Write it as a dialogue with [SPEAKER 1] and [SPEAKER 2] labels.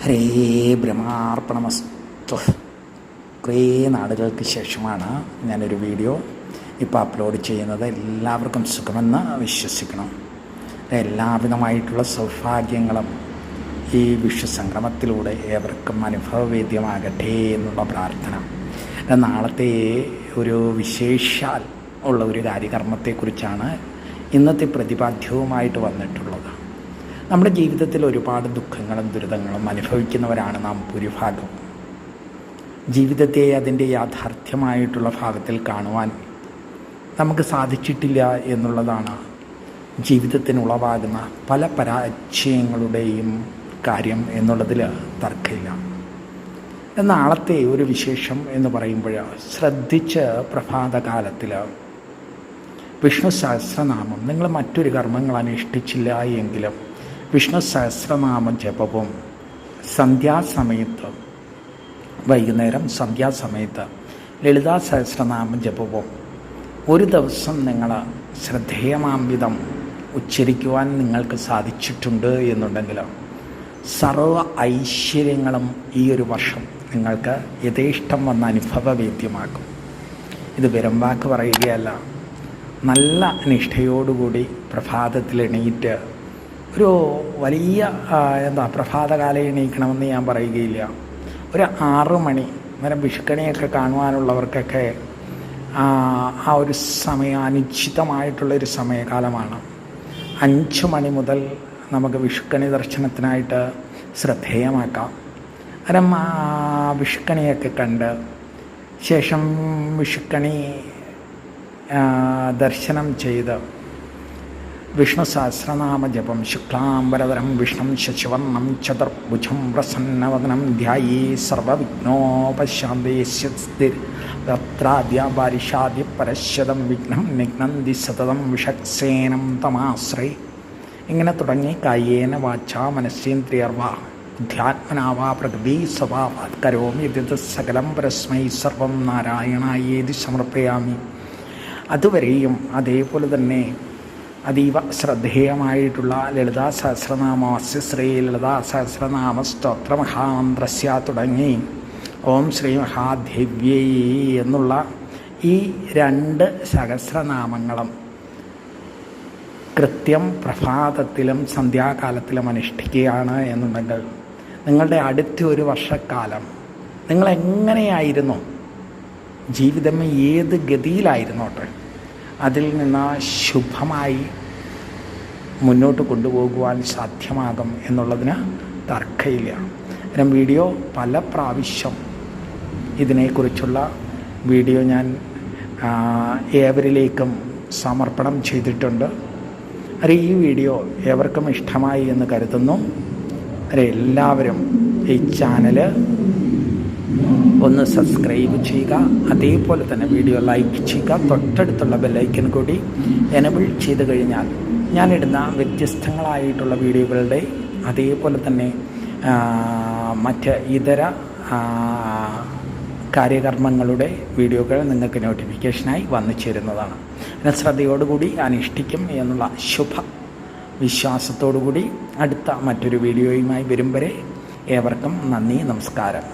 [SPEAKER 1] ഹരേ ബ്രഹ്മാർപ്പണമസ്തു. കുറേ നാളുകൾക്ക് ശേഷമാണ് ഞാനൊരു വീഡിയോ ഇപ്പോൾ അപ്ലോഡ് ചെയ്യുന്നത്. എല്ലാവർക്കും സുഖമെന്ന് വിശ്വസിക്കണം. എല്ലാവിധമായിട്ടുള്ള സൗഭാഗ്യങ്ങളും ഈ വിശ്വസംഗമത്തിലൂടെ ഏവർക്കും അനുഭവവേദ്യമാകട്ടെ എന്നുള്ള പ്രാർത്ഥന. നാളത്തെ ഒരു വിശേഷാൽ ഉള്ള ഒരു കാര്യകർമ്മത്തെക്കുറിച്ചാണ് ഇന്നത്തെ പ്രതിപാദ്യവുമായിട്ട് വന്നിട്ടുള്ളത്. നമ്മുടെ ജീവിതത്തിൽ ഒരുപാട് ദുഃഖങ്ങളും ദുരിതങ്ങളും അനുഭവിക്കുന്നവരാണ് നാം ഭൂരിഭാഗം. ജീവിതത്തെ അതിൻ്റെ യാഥാർത്ഥ്യമായിട്ടുള്ള ഭാഗത്തിൽ കാണുവാൻ നമുക്ക് സാധിച്ചിട്ടില്ല എന്നുള്ളതാണ് ജീവിതത്തിനുളവാകുന്ന പല പരാജയങ്ങളുടെയും കാര്യം എന്നുള്ളതിൽ തർക്കമില്ല. നാളത്തെ ഒരു വിശേഷം എന്ന് പറയുമ്പോൾ ശ്രദ്ധിച്ച് പ്രഭാതകാലത്തിൽ വിഷ്ണു സഹസ്രനാമം, നിങ്ങൾ മറ്റൊരു കർമ്മങ്ങൾ അനുഷ്ഠിച്ചില്ല എങ്കിലും വിഷ്ണു സഹസ്രനാമ ജപവും സന്ധ്യാസമയത്ത്, വൈകുന്നേരം സന്ധ്യാസമയത്ത് ലളിതാ സഹസ്രനാമ ജപവും ഒരു ദിവസം നിങ്ങൾ ശ്രദ്ധേയമാംവിധം ഉച്ചരിക്കുവാൻ നിങ്ങൾക്ക് സാധിച്ചിട്ടുണ്ട് എന്നുണ്ടെങ്കിൽ സർവ്വ ഐശ്വര്യങ്ങളും ഈ ഒരു വർഷം നിങ്ങൾക്ക് യഥേഷ്ടം വന്ന അനുഭവവേദ്യമാക്കും. ഇത് വെറും വാക്ക് പറയുകയല്ല, നല്ല നിഷ്ഠയോടുകൂടി പ്രഭാതത്തിൽ എണീറ്റ് ഒരു വലിയ പ്രഭാതകാലം എണീക്കണമെന്ന് ഞാൻ പറയുകയില്ല. ഒരു 6 മണി നേരം വിഷുക്കണിയൊക്കെ കാണുവാനുള്ളവർക്കൊക്കെ ആ ഒരു അനുചിതമായിട്ടുള്ളൊരു സമയകാലമാണ്. 5 മണി മുതൽ നമുക്ക് വിഷുക്കണി ദർശനത്തിനായിട്ട് ശ്രദ്ധേയമാക്കാം. അന്നേരം വിഷുക്കണിയൊക്കെ കണ്ട് ശേഷം വിഷുക്കണി ദർശനം ചെയ്ത് വിഷ്ണു സഹസ്രനാമ ജപം ശുക്ലാംബരധരം വിഷ്ണും ശശിവർണം ചതുർഭുജം പ്രസന്നവദനം ധ്യായേ സർവവിഘ്നോപശാന്തേശ്വരാദ്യാപാരിഷാദ്യ പരശ്വതം വിഘ്നം നിഘ്നന്തി സതതം വിഷക്സേനം തമാശ്രേ. ഇങ്ങനെ തുടങ്ങി കായേന വാചാ മനസ്സേന്ദ്രിയർവാ ബുദ്ധ്യാത്മനാവാ പ്രകൃതി സ്വഭാവാത് കരോമി യത് സകലം പരസ്മൈ സർവം നാരായണായേതി സമർപ്പയാമി. അതുവരെയും അതേപോലെ തന്നെ അതീവ ശ്രദ്ധേയമായിട്ടുള്ള ലളിതാ സഹസ്രനാമസ്യ ശ്രീ ലളിതാ സഹസ്രനാമ സ്തോത്രമഹാമന്ത്രസ്യ തുടങ്ങി ഓം ശ്രീ മഹാദേവ്യൈ എന്നുള്ള ഈ 2 സഹസ്രനാമങ്ങളും കൃത്യം പ്രഭാതത്തിലും സന്ധ്യാകാലത്തിലും അനുഷ്ഠിക്കുകയാണ് എന്നുണ്ടെങ്കിൽ നിങ്ങളുടെ അടുത്ത ഒരു വർഷക്കാലം നിങ്ങളെങ്ങനെയായിരുന്നു, ജീവിതം ഏത് ഗതിയിലായിരുന്നോട്ടെ, അതിൽ നിന്ന് ശുഭമായി മുന്നോട്ട് കൊണ്ടുപോകുവാൻ സാധ്യമാകും എന്നുള്ളതിന് തർക്കമില്ല. ഇത്തരം വീഡിയോ പല പ്രാവശ്യം ഇതിനെക്കുറിച്ചുള്ള വീഡിയോ ഞാൻ ഏവരിലേക്കും സമർപ്പണം ചെയ്തിട്ടുണ്ട്. ഈ വീഡിയോ ഏവർക്കും ഇഷ്ടമായി എന്ന് കരുതുന്നു. എല്ലാവരും ഈ ചാനൽ ഒന്ന് സബ്സ്ക്രൈബ് ചെയ്യുക, അതേപോലെ തന്നെ വീഡിയോ ലൈക്ക് ചെയ്യുക. തൊട്ടടുത്തുള്ള ബെല്ലൈക്കൻ കൂടി എനബിൾ ചെയ്ത് കഴിഞ്ഞാൽ ഞാനിടുന്ന വ്യത്യസ്തങ്ങളായിട്ടുള്ള വീഡിയോകളുടെ അതേപോലെ തന്നെ മറ്റ് ഇതര കാര്യകർമ്മങ്ങളുടെ വീഡിയോകൾ നിങ്ങൾക്ക് നോട്ടിഫിക്കേഷനായി വന്നു ചേരുന്നതാണ്. പിന്നെ ശ്രദ്ധയോടുകൂടി അനുഷ്ഠിക്കും എന്നുള്ള ശുഭ വിശ്വാസത്തോടുകൂടി അടുത്ത മറ്റൊരു വീഡിയോയുമായി വരും വരെ ഏവർക്കും നന്ദി, നമസ്കാരം.